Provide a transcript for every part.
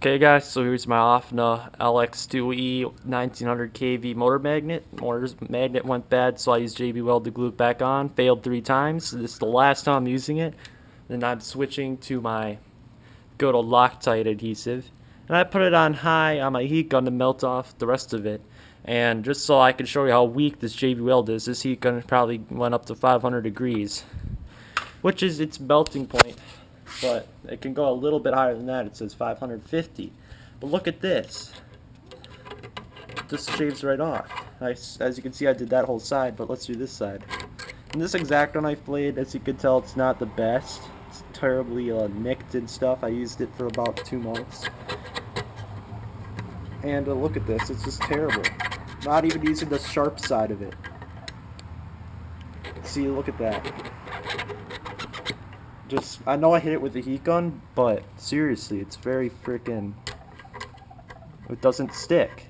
Okay guys, so here's my Offna LX2E 1900 kV motor magnet. Motor's magnet went bad, so I used JB Weld to glue it back on. Failed 3 times. This is the last time I'm using it. Then I'm switching to my good old Loctite adhesive. And I put it on high on my heat gun to melt off the rest of it. And just so I can show you how weak this JB Weld is, this heat gun probably went up to 500 degrees, which is its melting point. But it can go a little bit higher than that. It says 550. But look at this. This shaves right off. As you can see, I did that whole side, but let's do this side. And this X-Acto knife blade, as you can tell, it's not the best. It's terribly nicked and stuff. I used it for about 2 months. And look at this. It's just terrible. Not even using the sharp side of it. See, look at that. I know I hit it with the heat gun, but seriously, it's very freaking, it doesn't stick.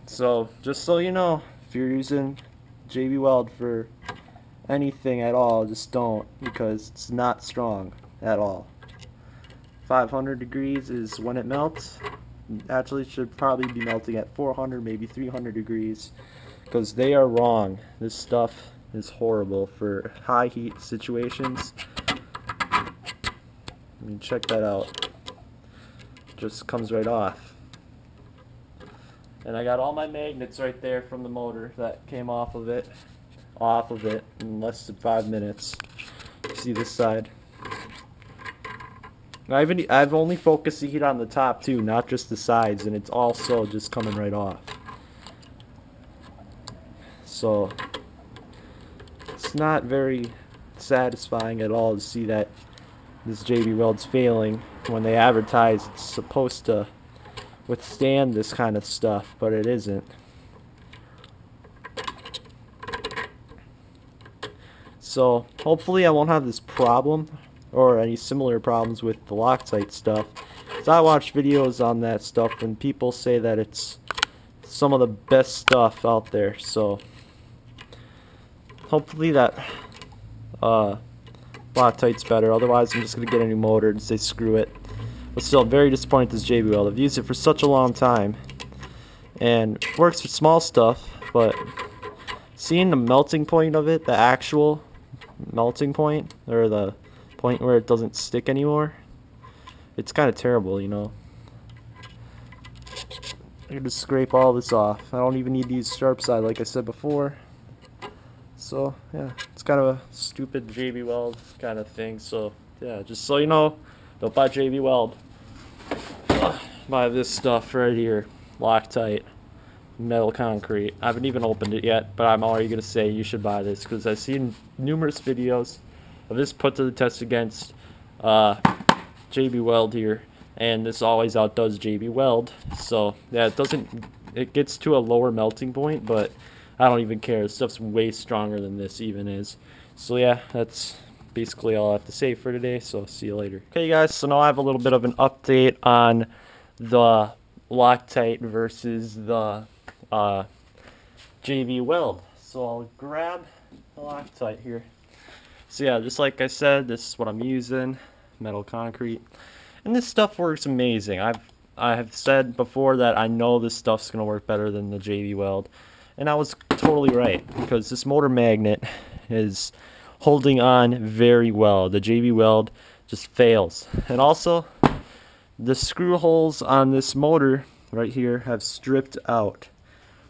So, just so you know, if you're using JB Weld for anything at all, just don't, because it's not strong at all. 500 degrees is when it melts. Actually, it should probably be melting at 400, maybe 300 degrees, because they are wrong. This stuff is horrible for high heat situations. I mean, check that out. Just comes right off. And I got all my magnets right there from the motor that came off of it in less than 5 minutes. See this side? I've only focused the heat on the top too, not just the sides, and it's also just coming right off. So it's not very satisfying at all to see that this JB Weld's failing when they advertise it's supposed to withstand this kind of stuff, but it isn't. So hopefully I won't have this problem or any similar problems with the Loctite stuff. So I watch videos on that stuff and people say that it's some of the best stuff out there, so hopefully that Loctite's better. Otherwise I'm just going to get a new motor and say screw it. But still, I'm very disappointed with this JB Weld. I've used it for such a long time and it works for small stuff, but seeing the melting point of it, the actual melting point, or the point where it doesn't stick anymore, it's kind of terrible, you know. I can just scrape all this off. I don't even need to use sharp side like I said before. So yeah, it's kind of a stupid JB Weld kind of thing. So yeah, just so you know, don't buy JB Weld. Buy this stuff right here, Loctite Metal concrete. I haven't even opened it yet, but I'm already gonna say you should buy this because I've seen numerous videos of this put to the test against JB Weld here, and this always outdoes JB Weld. So yeah, it gets to a lower melting point, but I don't even care. This stuff's way stronger than this even is. So yeah, that's basically all I have to say for today, so see you later. Okay guys, so now I have a little bit of an update on the Loctite versus the JB Weld. So I'll grab the Loctite here. So yeah, just like I said, this is what I'm using, metal concrete. And this stuff works amazing. I have said before that I know this stuff's going to work better than the JB Weld. And I was totally right, because this motor magnet is holding on very well. The JB Weld just fails. And also, the screw holes on this motor right here have stripped out.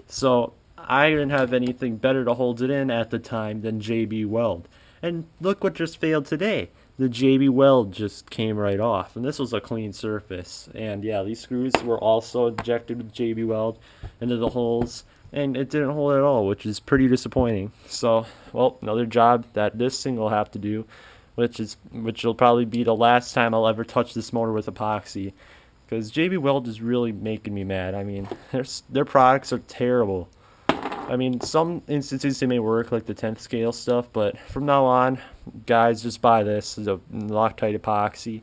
So I didn't have anything better to hold it in at the time than JB Weld. And look what just failed today. The JB Weld just came right off. And this was a clean surface. And yeah, these screws were also injected with JB Weld into the holes, and it didn't hold at all, which is pretty disappointing. So, well, another job that this thing will have to do, which will probably be the last time I'll ever touch this motor with epoxy, because JB Weld is really making me mad. I mean, their products are terrible. I mean, some instances they may work, like the 10th scale stuff, but from now on, guys, just buy this, the Loctite epoxy.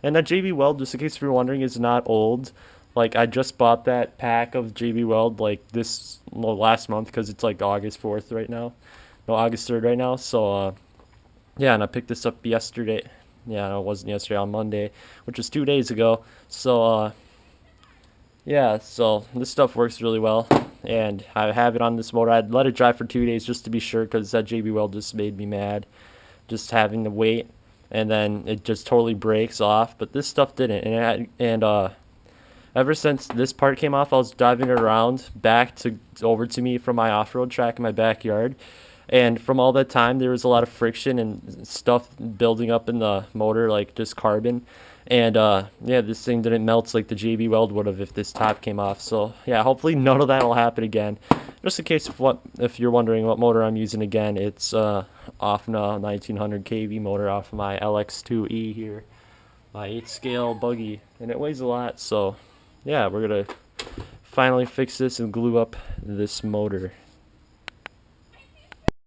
And that JB Weld, just in case you're wondering, is not old. Like, I just bought that pack of JB Weld like last month, because it's like August 4th right now. No, August 3rd right now. So yeah, and I picked this up yesterday Yeah, no, it wasn't yesterday, on Monday, which was 2 days ago. So yeah, so this stuff works really well, and I have it on this motor. I'd let it dry for 2 days just to be sure, because that JB Weld just made me mad, just having to wait, and then it just totally breaks off. But this stuff didn't, and ever since this part came off, I was driving it around back to over to me from my off-road track in my backyard, and from all that time there was a lot of friction and stuff building up in the motor, like just carbon. And yeah, this thing didn't melt like the JB Weld would have if this top came off. So yeah, hopefully none of that will happen again. Just in case, if you're wondering what motor I'm using again, it's off a 1900 kV motor off of my LX2E here, my 8 scale buggy, and it weighs a lot. So yeah, we're gonna finally fix this and glue up this motor.